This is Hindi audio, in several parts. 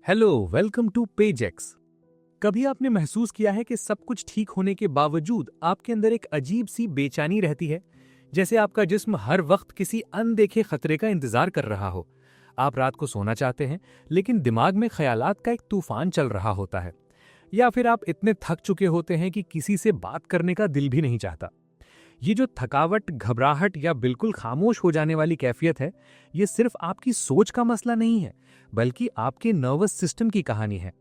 Hello, welcome to पेजेक्स। कभी आपने महसूस किया है कि सब कुछ ठीक होने के बावजूद आपके अंदर एक अजीब सी बेचैनी रहती है, जैसे आपका जिस्म हर वक्त किसी अनदेखे खतरे का इंतजार कर रहा हो। आप रात को सोना चाहते हैं, लेकिन दिमाग में ख्यालात का एक तूफान चल रहा होता है, या फिर आप इतने थक चुके होते हैं कि किसी से बात करने का दिल भी नहीं चाहता। ये जो थकावट, घबराहट या बिल्कुल खामोश हो जाने वाली कैफियत है, ये सिर्फ आपकी सोच का मसला नहीं है, बल्कि आपके नर्वस सिस्टम की कहानी है।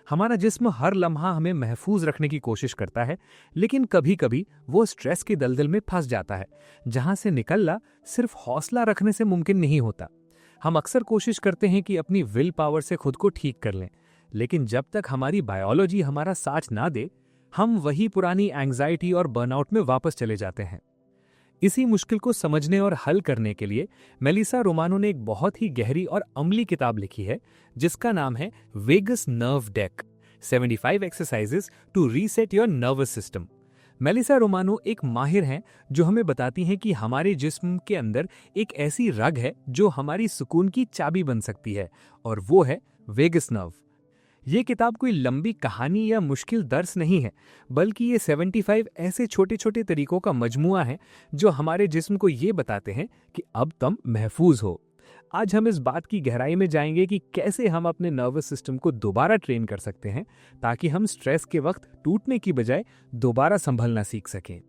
हमारा जिस्म हर लम्हा हमें महफूज रखने की कोशिश करता है, लेकिन कभी कभी वो स्ट्रेस के दलदल में फंस जाता है, जहां से निकलना सिर्फ हौसला रखने से मुमकिन नहीं होता। हम अक्सर कोशिश करते हैं कि अपनी विल पावर से खुद को ठीक कर लें, लेकिन जब तक हमारी बायोलॉजी हमारा साथ ना दे, हम वही पुरानी एंग्जाइटी और बर्नआउट में वापस चले जाते हैं। इसी मुश्किल को समझने और हल करने के लिए मेलिसा रोमानो ने एक बहुत ही गहरी और अमली किताब लिखी है, जिसका नाम है vagus nerve deck 75 exercises to reset your nervous system. Melissa Romano एक माहिर हैं जो हमें बताती हैं कि हमारे जिस्म के अंदर एक ऐसी रग है जो हमारी सुकून की चाबी बन सकती है, और वो है वेगस नर्व। ये किताब कोई लंबी कहानी या मुश्किल दर्स नहीं है, बल्कि ये 75 ऐसे छोटे छोटे तरीकों का मजमुआ है जो हमारे जिस्म को ये बताते हैं कि अब तुम महफूज हो। आज हम इस बात की गहराई में जाएंगे कि कैसे हम अपने नर्वस सिस्टम को दोबारा ट्रेन कर सकते हैं, ताकि हम स्ट्रेस के वक्त टूटने की बजाय दोबारा संभलना सीख सकें।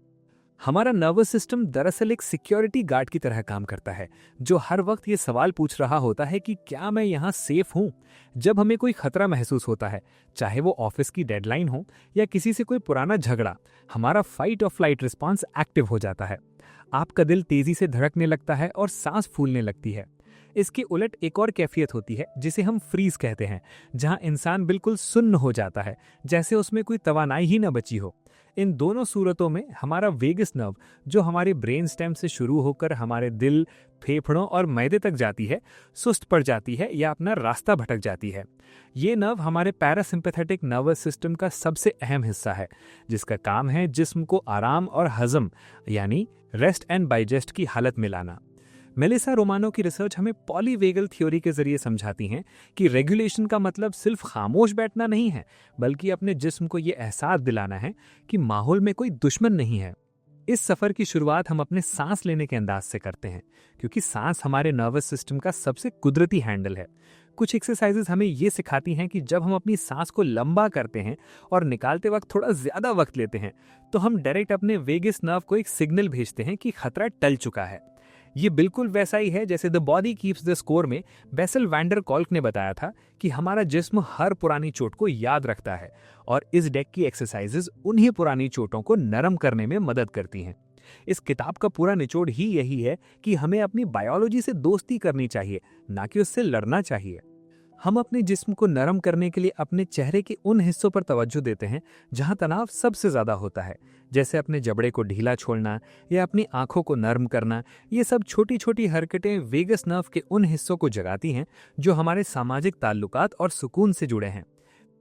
हमारा नर्वस सिस्टम दरअसल एक सिक्योरिटी गार्ड की तरह काम करता है, जो हर वक्त ये सवाल पूछ रहा होता है कि क्या मैं यहाँ सेफ हूँ। जब हमें कोई खतरा महसूस होता है, चाहे वो ऑफिस की डेडलाइन हो या किसी से कोई पुराना झगड़ा, हमारा फाइट और फ्लाइट रिस्पॉन्स एक्टिव हो जाता है। आपका दिल तेजी से धड़कने लगता है और सांस फूलने लगती है। इसके उलट एक और कैफियत होती है जिसे हम फ्रीज कहते हैं, जहां इंसान बिल्कुल सुन्न हो जाता है, जैसे उसमें कोई तवानाई ही न बची हो। इन दोनों सूरतों में हमारा वेगस नर्व, जो हमारे ब्रेन स्टेम से शुरू होकर हमारे दिल, फेफड़ों और मैदे तक जाती है, सुस्त पड़ जाती है या अपना रास्ता भटक जाती है। ये नर्व हमारे पैरासिम्पैथेटिक नर्वस सिस्टम का सबसे अहम हिस्सा है, जिसका काम है जिस्म को आराम और हजम, यानी रेस्ट एंड डाइजेस्ट की हालत में लाना। मेलिसा रोमानो की रिसर्च हमें पॉलीवेगल थ्योरी के जरिए समझाती हैं कि रेगुलेशन का मतलब सिर्फ खामोश बैठना नहीं है, बल्कि अपने जिस्म को यह एहसास दिलाना है कि माहौल में कोई दुश्मन नहीं है। इस सफर की शुरुआत हम अपने सांस लेने के अंदाज से करते हैं, क्योंकि सांस हमारे नर्वस सिस्टम का सबसे कुदरती हैंडल है। कुछ एक्सरसाइजेस हमें ये सिखाती हैं कि जब हम अपनी सांस को लंबा करते हैं और निकालते वक्त थोड़ा ज्यादा वक्त लेते हैं, तो हम डायरेक्ट अपने वेगस नर्व को एक सिग्नल भेजते हैं कि खतरा टल चुका है। ये बिल्कुल वैसा ही है जैसे the body keeps the score में बेसल वैंडर कॉल्क ने बताया था कि हमारा जिस्म हर पुरानी चोट को याद रखता है, और इस डेक की एक्सरसाइजेज उन्हीं पुरानी चोटों को नरम करने में मदद करती हैं। इस किताब का पूरा निचोड़ ही यही है कि हमें अपनी बायोलॉजी से दोस्ती करनी चाहिए, ना कि उससे लड़ना चाहिए। हम अपने जिस्म को नरम करने के लिए अपने चेहरे के उन हिस्सों पर तवज्जो देते हैं जहां तनाव सबसे ज्यादा होता है, जैसे अपने जबड़े को ढीला छोड़ना या अपनी आंखों को नरम करना। ये सब छोटी छोटी हरकतें वेगस नर्व के उन हिस्सों को जगाती हैं जो हमारे सामाजिक ताल्लुकात और सुकून से जुड़े हैं।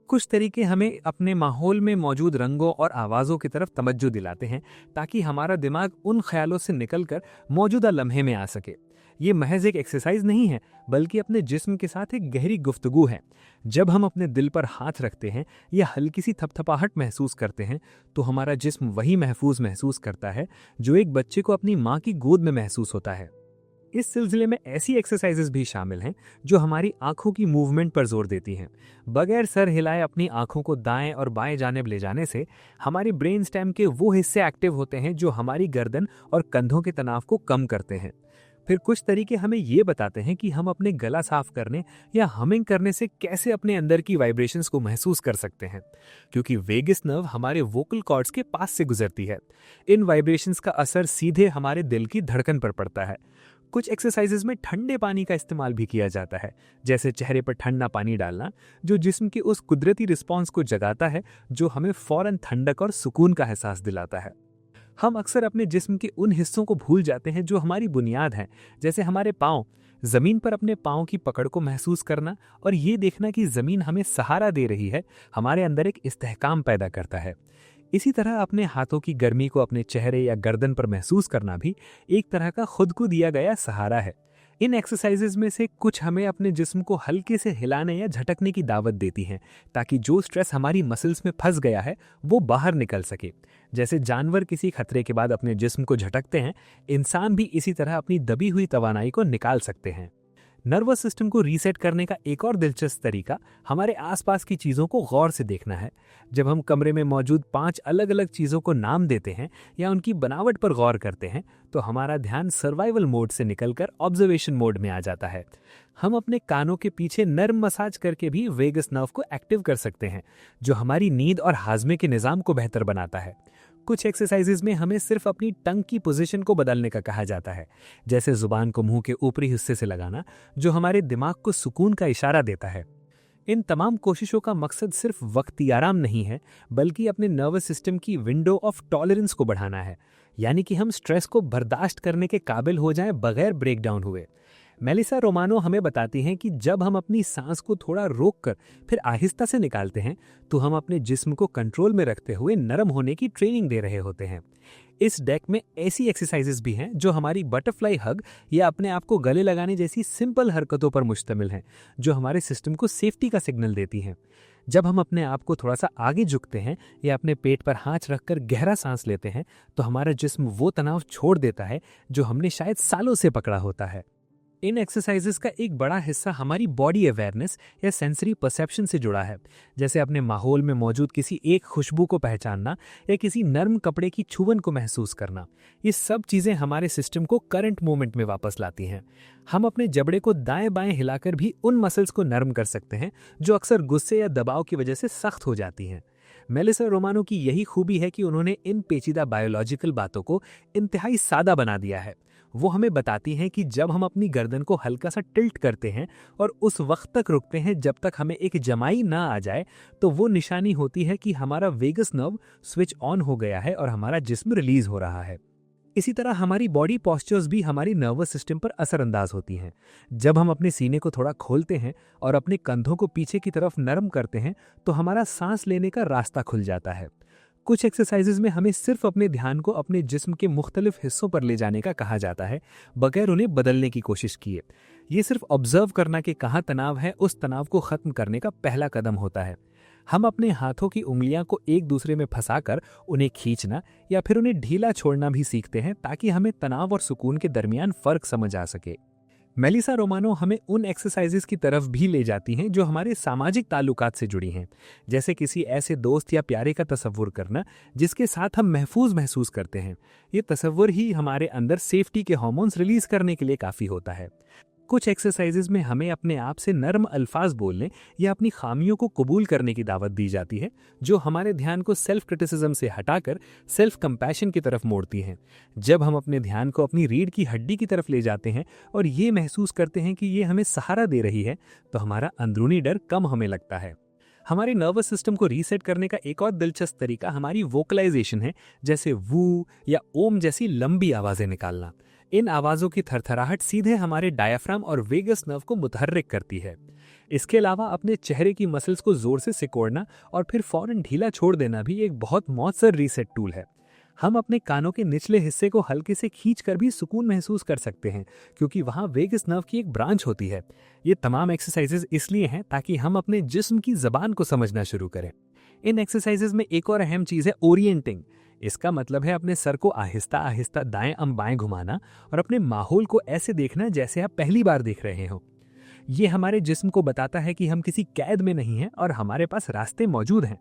कुछ तरीके हमें अपने माहौल में मौजूद रंगों और आवाज़ों की तरफ तवज्जो दिलाते हैं, ताकि हमारा दिमाग उन ख्यालों से निकलकर मौजूदा लम्हे में आ सके। ये महज एक एक्सरसाइज नहीं है, बल्कि अपने जिस्म के साथ एक गहरी गुफ्तगू है। जब हम अपने दिल पर हाथ रखते हैं या हल्की सी थपथपाहट महसूस करते हैं, तो हमारा जिस्म वही महफूज महसूस करता है जो एक बच्चे को अपनी माँ की गोद में महसूस होता है। इस सिलसिले में ऐसी एक्सरसाइजेस भी शामिल हैं जो हमारी आंखों की मूवमेंट पर जोर देती हैं। बगैर सर हिलाए अपनी आंखों को दाएं और बाएं जानिब ले जाने से हमारी ब्रेन स्टेम के वो हिस्से एक्टिव होते हैं जो हमारी गर्दन और कंधों के तनाव को कम करते हैं। फिर कुछ तरीके हमें ये बताते हैं कि हम अपने गला साफ करने या हमिंग करने से कैसे अपने अंदर की वाइब्रेशंस को महसूस कर सकते हैं, क्योंकि वेगस नर्व हमारे वोकल कॉर्ड्स के पास से गुजरती है। इन वाइब्रेशंस का असर सीधे हमारे दिल की धड़कन पर पड़ता है। कुछ एक्सरसाइजेज में ठंडे पानी का इस्तेमाल भी किया जाता है, जैसे चेहरे पर ठंडा पानी डालना, जो जिस्म के उस कुदरती रिस्पॉन्स को जगाता है जो हमें फौरन ठंडक और सुकून का एहसास दिलाता है। हम अक्सर अपने जिस्म के उन हिस्सों को भूल जाते हैं जो हमारी बुनियाद हैं, जैसे हमारे पाँव। जमीन पर अपने पाँव की पकड़ को महसूस करना और ये देखना कि जमीन हमें सहारा दे रही है, हमारे अंदर एक इस्तेहकाम पैदा करता है। इसी तरह अपने हाथों की गर्मी को अपने चेहरे या गर्दन पर महसूस करना भी एक तरह का खुद को दिया गया सहारा है। इन एक्सरसाइजेज में से कुछ हमें अपने जिस्म को हल्के से हिलाने या झटकने की दावत देती हैं, ताकि जो स्ट्रेस हमारी मसल्स में फंस गया है वो बाहर निकल सके। जैसे जानवर किसी खतरे के बाद अपने जिस्म को झटकते हैं, इंसान भी इसी तरह अपनी दबी हुई तवानाई को निकाल सकते हैं। नर्वस सिस्टम को रीसेट करने का एक और दिलचस्प तरीका हमारे आसपास की चीज़ों को गौर से देखना है। जब हम कमरे में मौजूद 5 अलग अलग चीज़ों को नाम देते हैं या उनकी बनावट पर गौर करते हैं, तो हमारा ध्यान सर्वाइवल मोड से निकलकर ऑब्जर्वेशन मोड में आ जाता है। हम अपने कानों के पीछे नर्म मसाज करके भी वेगस नर्व को एक्टिव कर सकते हैं, जो हमारी नींद और हाजमे के निज़ाम को बेहतर बनाता है। कुछ एक्सरसाइजेज में हमें सिर्फ अपनी टंग की पोजीशन को बदलने का कहा जाता है, जैसे जुबान को मुंह के ऊपरी हिस्से से लगाना, जो हमारे दिमाग को सुकून का इशारा देता है। इन तमाम कोशिशों का मकसद सिर्फ वक्ती आराम नहीं है, बल्कि अपने नर्वस सिस्टम की विंडो ऑफ टॉलरेंस को बढ़ाना है, यानी कि हम स्ट्रेस को बर्दाश्त करने के काबिल हो जाएं बगैर ब्रेकडाउन हुए। मेलिसा रोमानो हमें बताती हैं कि जब हम अपनी सांस को थोड़ा रोककर फिर आहिस्ता से निकालते हैं, तो हम अपने जिस्म को कंट्रोल में रखते हुए नरम होने की ट्रेनिंग दे रहे होते हैं। इस डेक में ऐसी एक्सरसाइजेस भी हैं जो हमारी बटरफ्लाई हग या अपने आप को गले लगाने जैसी सिंपल हरकतों पर मुश्तमिल हैं, जो हमारे सिस्टम को सेफ्टी का सिग्नल देती हैं। जब हम अपने आप को थोड़ा सा आगे झुकते हैं या अपने पेट पर हाथ रखकर गहरा सांस लेते हैं, तो हमारा जिस्म वो तनाव छोड़ देता है जो हमने शायद सालों से पकड़ा होता है। इन एक्सरसाइजेस का एक बड़ा हिस्सा हमारी बॉडी अवेयरनेस या सेंसरी परसेप्शन से जुड़ा है, जैसे अपने माहौल में मौजूद किसी एक खुशबू को पहचानना या किसी नर्म कपड़े की छुअन को महसूस करना। ये सब चीज़ें हमारे सिस्टम को करंट मोमेंट में वापस लाती हैं। हम अपने जबड़े को दाएं बाएं हिलाकर भी उन मसल्स को नर्म कर सकते हैं जो अक्सर गुस्से या दबाव की वजह से सख्त हो जाती हैं। मेलिसा रोमानो की यही खूबी है कि उन्होंने इन पेचीदा बायोलॉजिकल बातों को इंतहाई सादा बना दिया है। वो हमें बताती हैं कि जब हम अपनी गर्दन को हल्का सा टिल्ट करते हैं और उस वक्त तक रुकते हैं जब तक हमें एक जमाई ना आ जाए, तो वो निशानी होती है कि हमारा वेगस नर्व स्विच ऑन हो गया है और हमारा जिस्म रिलीज हो रहा है। इसी तरह हमारी बॉडी पॉस्चर्स भी हमारी नर्वस सिस्टम पर असरअंदाज होती हैं। जब हम अपने सीने को थोड़ा खोलते हैं और अपने कंधों को पीछे की तरफ नरम करते हैं, तो हमारा सांस लेने का रास्ता खुल जाता है। कुछ एक्सरसाइजेज में हमें सिर्फ अपने ध्यान को अपने जिस्म के मुख्तलिफ हिस्सों पर ले जाने का कहा जाता है, बगैर उन्हें बदलने की कोशिश किए। ये सिर्फ ऑब्जर्व करना कि कहाँ तनाव है, उस तनाव को खत्म करने का पहला कदम होता है। हम अपने हाथों की उंगलियां को एक दूसरे में फंसाकर उन्हें खींचना या फिर उन्हें ढीला छोड़ना भी सीखते हैं, ताकि हमें तनाव और सुकून के दरमियान फर्क समझ आ सके। मेलिसा रोमानो हमें उन एक्सरसाइजेस की तरफ भी ले जाती हैं जो हमारे सामाजिक ताल्लुकात से जुड़ी हैं, जैसे किसी ऐसे दोस्त या प्यारे का तसव्वुर करना जिसके साथ हम महफूज महसूस करते हैं। ये तसव्वुर ही हमारे अंदर सेफ्टी के हार्मोन्स रिलीज करने के लिए काफ़ी होता है। कुछ एक्सरसाइजेज में हमें अपने आप से नर्म अल्फाज बोलने या अपनी खामियों को कबूल करने की दावत दी जाती है, जो हमारे ध्यान को सेल्फ क्रिटिसिज्म से हटाकर सेल्फ कंपैशन की तरफ मोड़ती हैं। जब हम अपने ध्यान को अपनी रीढ़ की हड्डी की तरफ ले जाते हैं और ये महसूस करते हैं कि ये हमें सहारा दे रही है, तो हमारा अंदरूनी डर कम हमें लगता है। हमारे नर्वस सिस्टम को रीसेट करने का एक और दिलचस्प तरीका हमारी वोकलाइजेशन है, जैसे वू या ओम जैसी लंबी आवाज़ें निकालना। इन आवाज़ों की थरथराहट सीधे हमारे डायफ्राम और वेगस नर्व को मुतहर्रिक करती है। इसके अलावा अपने चेहरे की मसल्स को जोर से सिकोड़ना और फिर फौरन ढीला छोड़ देना भी एक बहुत मौसर रीसेट टूल है। हम अपने कानों के निचले हिस्से को हल्के से खींचकर भी सुकून महसूस कर सकते हैं, क्योंकि वहाँ वेगस नर्व की एक ब्रांच होती है। ये तमाम एक्सरसाइजेज इसलिए हैं ताकि हम अपने जिस्म की जबान को समझना शुरू करें। इन एक्सरसाइजेज में एक और अहम चीज़ है ओरिएंटिंग। इसका मतलब है अपने सर को आहिस्ता आहिस्ता दाएं बाएं घुमाना और अपने माहौल को ऐसे देखना जैसे आप पहली बार देख रहे हो। ये हमारे जिस्म को बताता है कि हम किसी कैद में नहीं हैं और हमारे पास रास्ते मौजूद हैं।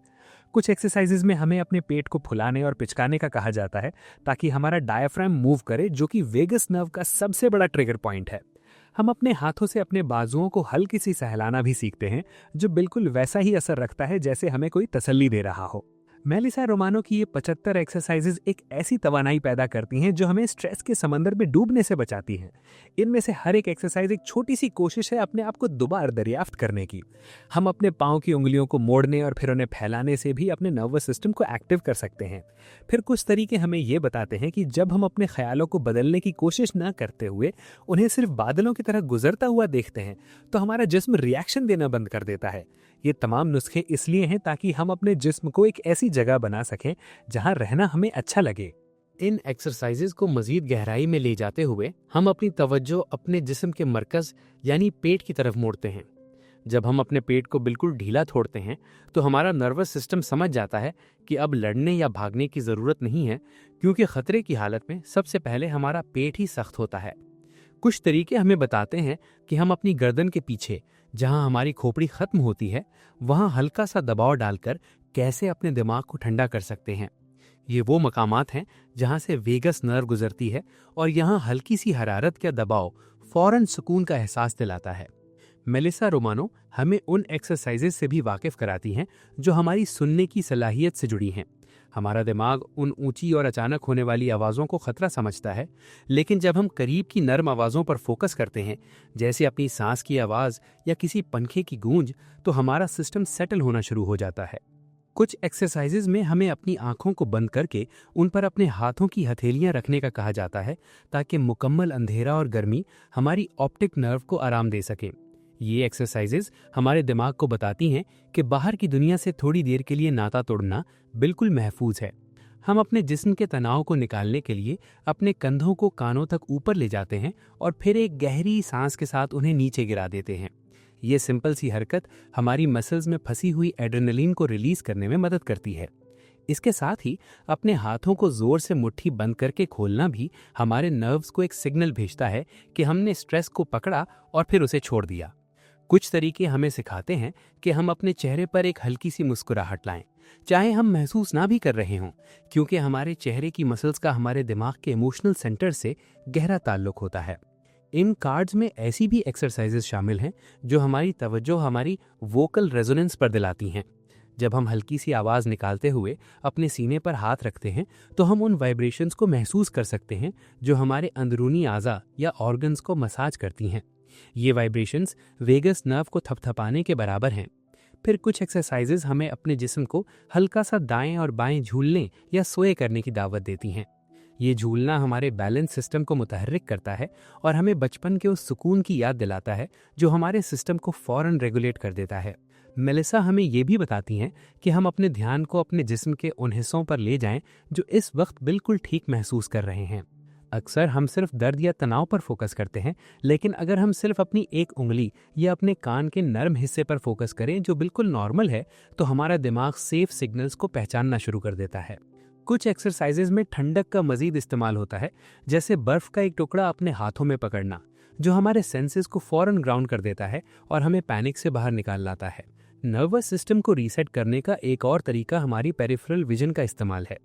कुछ एक्सरसाइजेज में हमें अपने पेट को फुलाने और पिचकाने का कहा जाता है, ताकि हमारा डायफ्राम मूव करे, जो कि वेगस नर्व का सबसे बड़ा ट्रिगर पॉइंट है। हम अपने हाथों से अपने बाजुओं को हल्की सी सहलाना भी सीखते हैं, जो बिल्कुल वैसा ही असर रखता है जैसे हमें कोई तसल्ली दे रहा हो। मेलिसा रोमानो की ये 75 एक्सरसाइजेज एक ऐसी तवानाई पैदा करती हैं जो हमें स्ट्रेस के समंदर में डूबने से बचाती हैं। इनमें से हर एक एक्सरसाइज एक छोटी सी कोशिश है अपने आप को दोबारा दरियाफ्त करने की। हम अपने पाँव की उंगलियों को मोड़ने और फिर उन्हें फैलाने से भी अपने नर्वस सिस्टम को एक्टिव कर सकते हैं। फिर कुछ तरीके हमें ये बताते हैं कि जब हम अपने ख्यालों को बदलने की कोशिश न करते हुए उन्हें सिर्फ बादलों की तरह गुजरता हुआ देखते हैं, तो हमारा जिस्म रिएक्शन देना बंद कर देता है। ये तमाम नुस्खे इसलिए हैं ताकि हम अपने जिस्म को एक ऐसी जगह बना सकें जहां रहना हमें अच्छा लगे। इन एक्सरसाइजेज को मजीद गहराई में ले जाते हुए हम अपनी तवज्जो अपने जिस्म के मरकज यानी पेट की तरफ मोड़ते हैं। जब हम अपने पेट को बिल्कुल ढीला छोड़ते हैं तो हमारा नर्वस सिस्टम समझ जाता है कि अब लड़ने या भागने की ज़रूरत नहीं है, क्योंकि खतरे की हालत में सबसे पहले हमारा पेट ही सख्त होता है। कुछ तरीके हमें बताते हैं कि हम अपनी गर्दन के पीछे, जहां हमारी खोपड़ी खत्म होती है, वहां हल्का सा दबाव डालकर कैसे अपने दिमाग को ठंडा कर सकते हैं। ये वो मकामात हैं जहां से वेगस नर्व गुजरती है और यहाँ हल्की सी हरारत का दबाव फौरन सुकून का एहसास दिलाता है। मेलिसा रोमानो हमें उन एक्सरसाइजेज से भी वाकिफ कराती हैं जो हमारी सुनने की सलाहियत से जुड़ी हैं। हमारा दिमाग उन ऊंची और अचानक होने वाली आवाज़ों को खतरा समझता है, लेकिन जब हम करीब की नर्म आवाज़ों पर फोकस करते हैं, जैसे अपनी सांस की आवाज़ या किसी पंखे की गूंज, तो हमारा सिस्टम सेटल होना शुरू हो जाता है। कुछ एक्सरसाइजेज में हमें अपनी आंखों को बंद करके उन पर अपने हाथों की हथेलियां रखने का कहा जाता है, ताकि मुकम्मल अंधेरा और गर्मी हमारी ऑप्टिक नर्व को आराम दे सके। ये एक्सरसाइजेज हमारे दिमाग को बताती हैं कि बाहर की दुनिया से थोड़ी देर के लिए नाता तोड़ना बिल्कुल महफूज है। हम अपने जिस्म के तनाव को निकालने के लिए अपने कंधों को कानों तक ऊपर ले जाते हैं और फिर एक गहरी सांस के साथ उन्हें नीचे गिरा देते हैं। ये सिंपल सी हरकत हमारी मसल्स में फंसी हुई एड्रेनलिन को रिलीज करने में मदद करती है। इसके साथ ही अपने हाथों को जोर से मुट्ठी बंद करके खोलना भी हमारे नर्व्स को एक सिग्नल भेजता है कि हमने स्ट्रेस को पकड़ा और फिर उसे छोड़ दिया। कुछ तरीके हमें सिखाते हैं कि हम अपने चेहरे पर एक हल्की सी मुस्कुराहट लाएं, चाहे हम महसूस ना भी कर रहे हों, क्योंकि हमारे चेहरे की मसल्स का हमारे दिमाग के इमोशनल सेंटर से गहरा ताल्लुक होता है। इन कार्ड्स में ऐसी भी एक्सरसाइजेज शामिल हैं जो हमारी तवज्जो हमारी वोकल रेजोनेंस पर दिलाती हैं। जब हम हल्की सी आवाज़ निकालते हुए अपने सीने पर हाथ रखते हैं तो हम उन वाइब्रेशंस को महसूस कर सकते हैं जो हमारे अंदरूनी आज़ा या ऑर्गन्स को मसाज करती हैं। ये वाइब्रेशंस वेगस नर्व को थपथपाने के बराबर हैं। फिर कुछ एक्सरसाइजेज हमें अपने जिस्म को हल्का सा दाएं और बाएं झूलने या सोए करने की दावत देती हैं। ये झूलना हमारे बैलेंस सिस्टम को मुतहर्रिक करता है और हमें बचपन के उस सुकून की याद दिलाता है जो हमारे सिस्टम को फौरन रेगुलेट कर देता है। मेलिसा हमें ये भी बताती हैं कि हम अपने ध्यान को अपने जिस्म के उन हिस्सों पर ले जाएं जो इस वक्त बिल्कुल ठीक महसूस कर रहे हैं। अक्सर हम सिर्फ दर्द या तनाव पर फोकस करते हैं, लेकिन अगर हम सिर्फ अपनी एक उंगली या अपने कान के नर्म हिस्से पर फोकस करें जो बिल्कुल नॉर्मल है, तो हमारा दिमाग सेफ सिग्नल्स को पहचानना शुरू कर देता है। कुछ एक्सरसाइजेज में ठंडक का मजीद इस्तेमाल होता है, जैसे बर्फ का एक टुकड़ा अपने हाथों में पकड़ना, जो हमारे सेंसेस को फौरन ग्राउंड कर देता है और हमें पैनिक से बाहर निकाल लाता है। नर्वस सिस्टम को रीसेट करने का एक और तरीका हमारी पेरिफेरल विजन का इस्तेमाल है।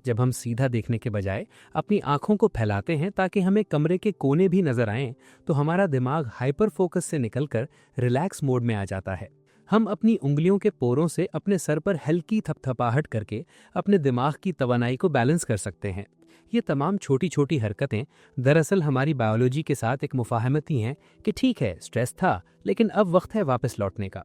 जब हम सीधा देखने के बजाय अपनी आंखों को फैलाते हैं ताकि हमें कमरे के कोने भी नजर आएं, तो हमारा दिमाग हाइपर फोकस से निकलकर रिलैक्स मोड में आ जाता है। हम अपनी उंगलियों के पोरों से अपने सर पर हल्की थपथपाहट करके अपने दिमाग की तवानाई को बैलेंस कर सकते हैं। ये तमाम छोटी छोटी हरकतें दरअसल हमारी बायोलॉजी के साथ एक मुफाहमती हैं कि ठीक है, स्ट्रेस था, लेकिन अब वक्त है वापस लौटने का।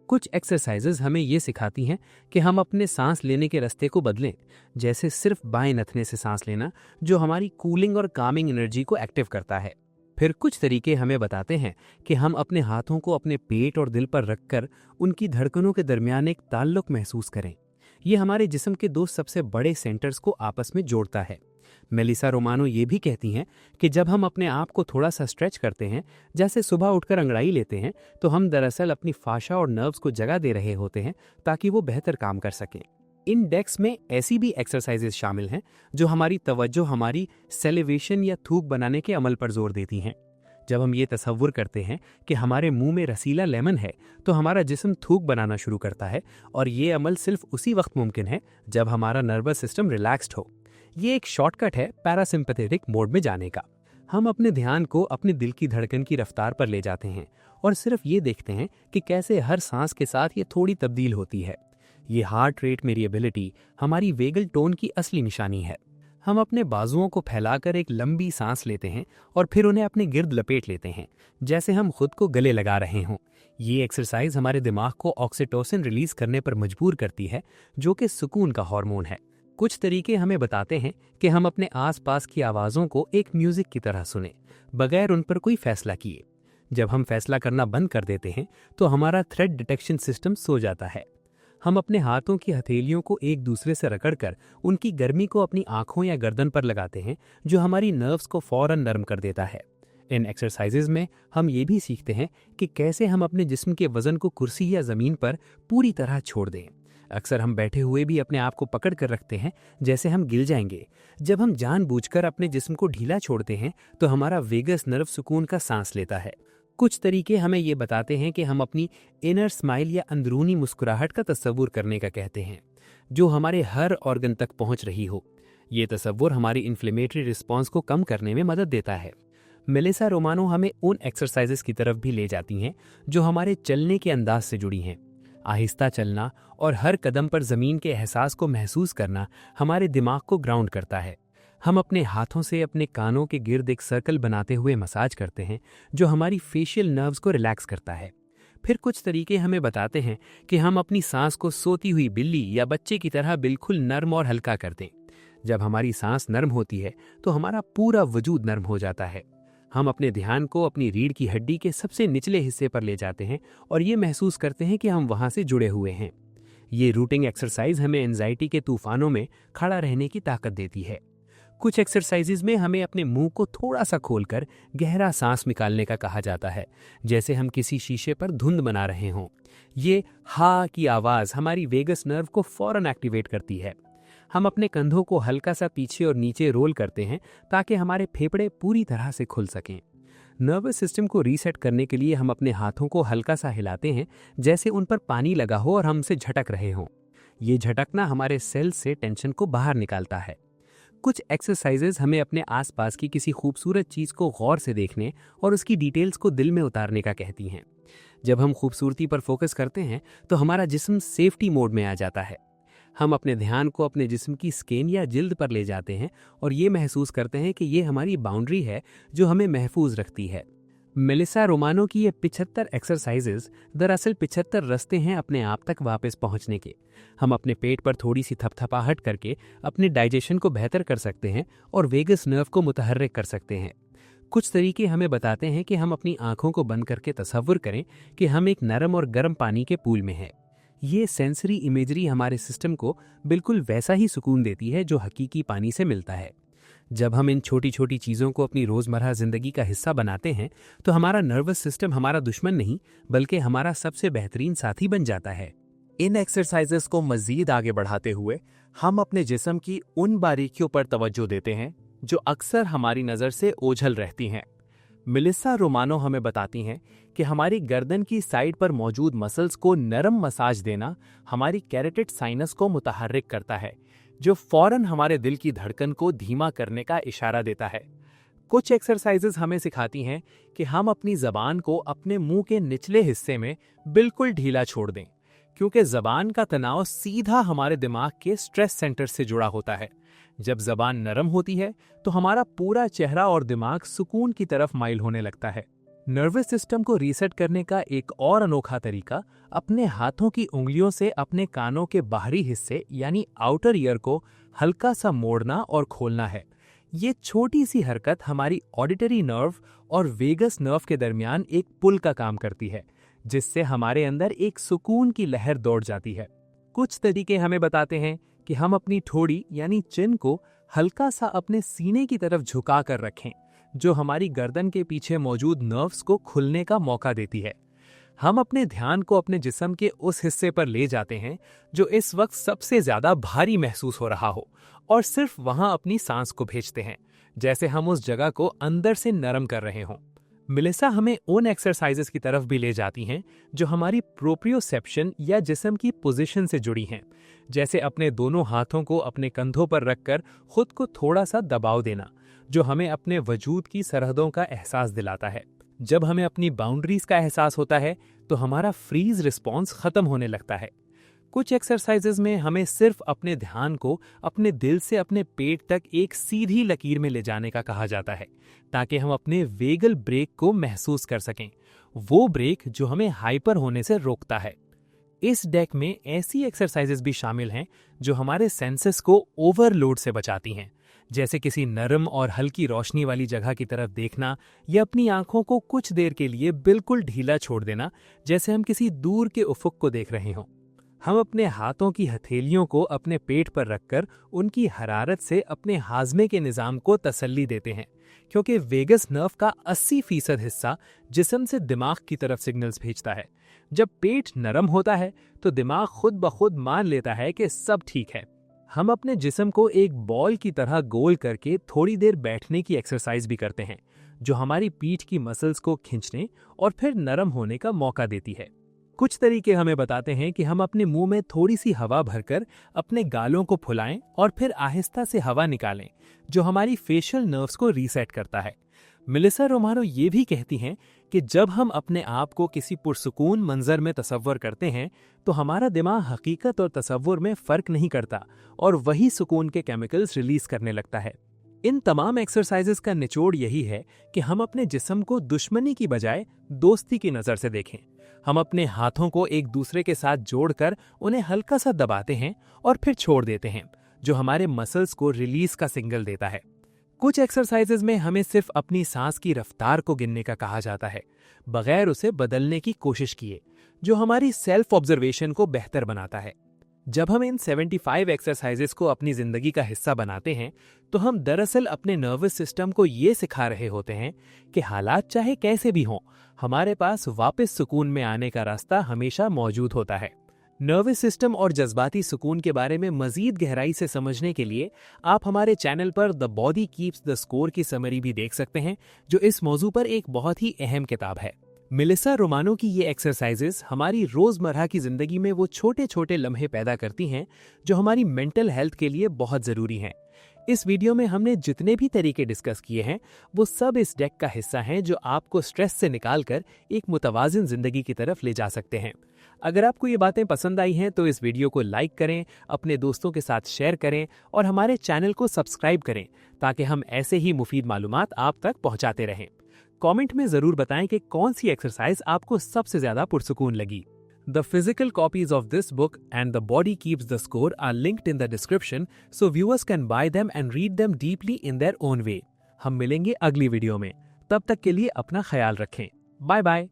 कुछ एक्सरसाइजेज हमें ये सिखाती हैं कि हम अपने सांस लेने के रास्ते को बदलें, जैसे सिर्फ बाएं नथने से सांस लेना, जो हमारी कूलिंग और कामिंग एनर्जी को एक्टिव करता है। फिर कुछ तरीके हमें बताते हैं कि हम अपने हाथों को अपने पेट और दिल पर रखकर उनकी धड़कनों के दरमियान एक ताल्लुक महसूस करें। ये हमारे जिस्म के दो सबसे बड़े सेंटर्स को आपस में जोड़ता है। मेलिसा रोमानो ये भी कहती हैं कि जब हम अपने आप को थोड़ा सा स्ट्रेच करते हैं, जैसे सुबह उठकर अंगड़ाई लेते हैं, तो हम दरअसल अपनी फाशा और नर्व्स को जगह दे रहे होते हैं ताकि वो बेहतर काम कर सकें। इन डेक्स में ऐसी भी एक्सरसाइजेज शामिल हैं जो हमारी तवज्जो हमारी सेलिवेशन या थूक बनाने के अमल पर जोर देती हैं। जब हम ये तसव्वुर करते हैं कि हमारे मुंह में रसीला लेमन है, तो हमारा जिस्म थूक बनाना शुरू करता है, और ये अमल सिर्फ उसी वक्त मुमकिन है जब हमारा नर्वस सिस्टम रिलैक्स्ड हो। ये एक शॉर्टकट है पैरासिम्पैथेटिक मोड में जाने का। हम अपने ध्यान को अपने दिल की धड़कन की रफ्तार पर ले जाते हैं और सिर्फ ये देखते हैं कि कैसे हर सांस के साथ ये थोड़ी तब्दील होती है। ये हार्ट रेट वेरिएबिलिटी हमारी वेगल टोन की असली निशानी है। हम अपने बाजुओं को फैलाकर एक लंबी सांस लेते हैं और फिर उन्हें अपने गिर्द लपेट लेते हैं, जैसे हम खुद को गले लगा रहे हों। ये एक्सरसाइज हमारे दिमाग को ऑक्सीटोसिन रिलीज करने पर मजबूर करती है, जो कि सुकून का हार्मोन है। कुछ तरीके हमें बताते हैं कि हम अपने आसपास की आवाज़ों को एक म्यूजिक की तरह सुने, बगैर उन पर कोई फैसला किए। जब हम फैसला करना बंद कर देते हैं तो हमारा थ्रेट डिटेक्शन सिस्टम सो जाता है। हम अपने हाथों की हथेलियों को एक दूसरे से रगड़कर उनकी गर्मी को अपनी आंखों या गर्दन पर लगाते हैं, जो हमारी नर्व्स को फौरन नरम कर देता है। इन एक्सरसाइजेज में हम ये भी सीखते हैं कि कैसे हम अपने जिस्म के वजन को कुर्सी या जमीन पर पूरी तरह छोड़ दें। अक्सर हम बैठे हुए भी अपने आप को पकड़ कर रखते हैं, जैसे हम गिर जाएंगे। जब हम जानबूझकर अपने जिस्म को ढीला छोड़ते हैं तो हमारा वेगस नर्व सुकून का सांस लेता है। कुछ तरीके हमें ये बताते हैं कि हम अपनी इनर स्माइल या अंदरूनी मुस्कुराहट का तस्वुर करने का कहते हैं, जो हमारे हर ऑर्गन तक पहुंच रही हो। ये तस्वुर हमारी इन्फ्लेमेटरी रिस्पॉन्स को कम करने में मदद देता है। मेलिसा रोमानो हमें उन एक्सरसाइजेस की तरफ भी ले जाती हैं जो हमारे चलने के अंदाज से जुड़ी हैं। आहिस्ता चलना और हर कदम पर जमीन के एहसास को महसूस करना हमारे दिमाग को ग्राउंड करता है। हम अपने हाथों से अपने कानों के गिर्द एक सर्कल बनाते हुए मसाज करते हैं, जो हमारी फेशियल नर्व्स को रिलैक्स करता है। फिर कुछ तरीके हमें बताते हैं कि हम अपनी सांस को सोती हुई बिल्ली या बच्चे की तरह बिल्कुल नर्म और हल्का कर दें। जब हमारी सांस नर्म होती है तो हमारा पूरा वजूद नर्म हो जाता है। हम अपने ध्यान को अपनी रीढ़ की हड्डी के सबसे निचले हिस्से पर ले जाते हैं और ये महसूस करते हैं कि हम वहां से जुड़े हुए हैं। ये रूटिंग एक्सरसाइज हमें एंजाइटी के तूफानों में खड़ा रहने की ताकत देती है। कुछ एक्सरसाइजेज में हमें अपने मुंह को थोड़ा सा खोलकर गहरा सांस निकालने का कहा जाता है, जैसे हम किसी शीशे पर धुंध बना रहे हों। ये हा की आवाज़ हमारी वेगस नर्व को फौरन एक्टिवेट करती है। हम अपने कंधों को हल्का सा पीछे और नीचे रोल करते हैं ताकि हमारे फेफड़े पूरी तरह से खुल सकें। नर्वस सिस्टम को रीसेट करने के लिए हम अपने हाथों को हल्का सा हिलाते हैं, जैसे उन पर पानी लगा हो और हमसे झटक रहे हों। ये झटकना हमारे सेल्स से टेंशन को बाहर निकालता है। कुछ एक्सरसाइजेज हमें अपने आसपास की किसी खूबसूरत चीज़ को गौर से देखने और उसकी डिटेल्स को दिल में उतारने का कहती हैं। जब हम खूबसूरती पर फोकस करते हैं तो हमारा जिस्म सेफ्टी मोड में आ जाता है। हम अपने ध्यान को अपने जिस्म की स्किन या जिल्द पर ले जाते हैं और ये महसूस करते हैं कि ये हमारी बाउंड्री है जो हमें महफूज रखती है। मेलिसा रोमानो की ये 75 एक्सरसाइजेज दरअसल 75 रास्ते हैं अपने आप तक वापस पहुंचने के। हम अपने पेट पर थोड़ी सी थपथपाहट करके अपने डाइजेशन को बेहतर कर सकते हैं और वेगस नर्व को मुतहर्रिक कर सकते हैं। कुछ तरीके हमें बताते हैं कि हम अपनी आंखों को बंद करके तसव्वुर करें कि हम एक नरम और गर्म पानी के पूल में हैं। ये सेंसरी इमेजरी हमारे सिस्टम को बिल्कुल वैसा ही सुकून देती है जो हकीकी पानी से मिलता है। जब हम इन छोटी छोटी चीज़ों को अपनी रोज़मर्रा ज़िंदगी का हिस्सा बनाते हैं तो हमारा नर्वस सिस्टम हमारा दुश्मन नहीं बल्कि हमारा सबसे बेहतरीन साथी बन जाता है। इन एक्सरसाइजेस को मज़ीद आगे बढ़ाते हुए हम अपने जिस्म की उन बारीकियों पर तवज्जो देते हैं जो अक्सर हमारी नज़र से ओझल रहती हैं। मेलिसा रोमानो हमें बताती हैं कि हमारी गर्दन की साइड पर मौजूद मसल्स को नरम मसाज देना हमारी कैरोटिड साइनस को मुतहर्रिक करता है, जो फौरन हमारे दिल की धड़कन को धीमा करने का इशारा देता है। कुछ एक्सरसाइजेज हमें सिखाती हैं कि हम अपनी ज़बान को अपने मुंह के निचले हिस्से में बिल्कुल ढीला छोड़ दें, क्योंकि ज़बान का तनाव सीधा हमारे दिमाग के स्ट्रेस सेंटर से जुड़ा होता है। जब ज़बान नरम होती है तो हमारा पूरा चेहरा और दिमाग सुकून की तरफ माइल होने लगता है। नर्वस सिस्टम को रीसेट करने का एक और अनोखा तरीका अपने हाथों की उंगलियों से अपने कानों के बाहरी हिस्से यानी आउटर ईयर को हल्का सा मोड़ना और खोलना है। ये छोटी सी हरकत हमारी ऑडिटरी नर्व और वेगस नर्व के दरमियान एक पुल का काम करती है, जिससे हमारे अंदर एक सुकून की लहर दौड़ जाती है। कुछ तरीके हमें बताते हैं कि हम अपनी ठोड़ी यानी चिन को हल्का सा अपने सीने की तरफ झुका कर रखें, जो हमारी गर्दन के पीछे मौजूद नर्व्स को खुलने का मौका देती है। हम अपने ध्यान को अपने जिस्म के उस हिस्से पर ले जाते हैं जो इस वक्त सबसे ज्यादा भारी महसूस हो रहा हो और सिर्फ वहां अपनी सांस को भेजते हैं, जैसे हम उस जगह को अंदर से नरम कर रहे हों। मेलिसा हमें उन एक्सरसाइजेस की तरफ भी ले जाती हैं जो हमारी प्रोप्रियोसेप्शन या जिस्म की पोजीशन से जुड़ी हैं, जैसे अपने दोनों हाथों को अपने कंधों पर रखकर खुद को थोड़ा सा दबाव देना, जो हमें अपने वजूद की सरहदों का एहसास दिलाता है। जब हमें अपनी बाउंड्रीज का एहसास होता है तो हमारा फ्रीज रिस्पॉन्स खत्म होने लगता है। कुछ एक्सरसाइजेज में हमें सिर्फ अपने ध्यान को अपने दिल से अपने पेट तक एक सीधी लकीर में ले जाने का कहा जाता है, ताकि हम अपने वेगल ब्रेक को महसूस कर सकें, वो ब्रेक जो हमें हाइपर होने से रोकता है। इस डेक में ऐसी एक्सरसाइजेज भी शामिल हैं जो हमारे सेंसेस को ओवरलोड से बचाती हैं, जैसे किसी नरम और हल्की रोशनी वाली जगह की तरफ देखना या अपनी आंखों को कुछ देर के लिए बिल्कुल ढीला छोड़ देना, जैसे हम किसी दूर के उफुक को देख रहे हों। हम अपने हाथों की हथेलियों को अपने पेट पर रखकर उनकी हरारत से अपने हाजमे के निज़ाम को तसल्ली देते हैं, क्योंकि वेगस नर्व का 80% हिस्सा जिस्म से दिमाग की तरफ सिग्नल्स भेजता है। जब पेट नरम होता है तो दिमाग खुद ब खुद मान लेता है कि सब ठीक है। हम अपने जिस्म को एक बॉल की तरह गोल करके थोड़ी देर बैठने की एक्सरसाइज भी करते हैं, जो हमारी पीठ की मसल्स को खींचने और फिर नरम होने का मौका देती है। कुछ तरीके हमें बताते हैं कि हम अपने मुंह में थोड़ी सी हवा भरकर अपने गालों को फुलाएं और फिर आहिस्ता से हवा निकालें, जो हमारी फेशियल नर्व्स को रीसेट करता है। मेलिसा रोमानो ये भी कहती हैं कि जब हम अपने आप को किसी पुरसुकून मंजर में तसव्वुर करते हैं तो हमारा दिमाग हकीकत और तसव्वुर में फर्क नहीं करता और वही सुकून के केमिकल्स रिलीज करने लगता है। इन तमाम एक्सरसाइजेस का निचोड़ यही है कि हम अपने जिस्म को दुश्मनी की बजाय दोस्ती की नज़र से देखें। हम अपने हाथों को एक दूसरे के साथ जोड़कर उन्हें हल्का सा दबाते हैं और फिर छोड़ देते हैं, जो हमारे मसल्स को रिलीज का सिग्नल देता है। कुछ एक्सरसाइजेज में हमें सिर्फ अपनी सांस की रफ्तार को गिनने का कहा जाता है, बगैर उसे बदलने की कोशिश किए, जो हमारी सेल्फ ऑब्जर्वेशन को बेहतर बनाता है। जब हम इन 75 एक्सरसाइजेस को अपनी जिंदगी का हिस्सा बनाते हैं तो हम दरअसल अपने नर्वस सिस्टम को ये सिखा रहे होते हैं कि हालात चाहे कैसे भी हों, हमारे पास वापस सुकून में आने का रास्ता हमेशा मौजूद होता है। नर्वस सिस्टम और जज्बाती सुकून के बारे में मजीद गहराई से समझने के लिए आप हमारे चैनल पर the body keeps the score की समरी भी देख सकते हैं, जो इस मौजू पर एक बहुत ही अहम किताब है। मेलिसा रोमानो की ये एक्सरसाइजेस हमारी रोजमर्रा की जिंदगी में वो छोटे छोटे लम्हे पैदा करती हैं जो हमारी मेंटल हेल्थ के लिए बहुत जरूरी हैं। इस वीडियो में हमने जितने भी तरीके डिस्कस किए हैं वो सब इस डेक का हिस्सा हैं, जो आपको स्ट्रेस से निकालकर एक मुतवाजिन जिंदगी की तरफ ले जा सकते हैं। अगर आपको ये बातें पसंद आई हैं तो इस वीडियो को लाइक करें, अपने दोस्तों के साथ शेयर करें और हमारे चैनल को सब्सक्राइब करें, ताकि हम ऐसे ही मुफीद मालूमात आप तक पहुंचाते रहें। कमेंट में जरूर बताएं कि कौन सी एक्सरसाइज आपको सबसे ज्यादा पुरसुकून लगी। The physical copies of this book and The Body Keeps the Score are linked in the description, so viewers can buy them and read them deeply in their own way. हम मिलेंगे अगली वीडियो में, तब तक के लिए अपना ख्याल रखें। Bye bye.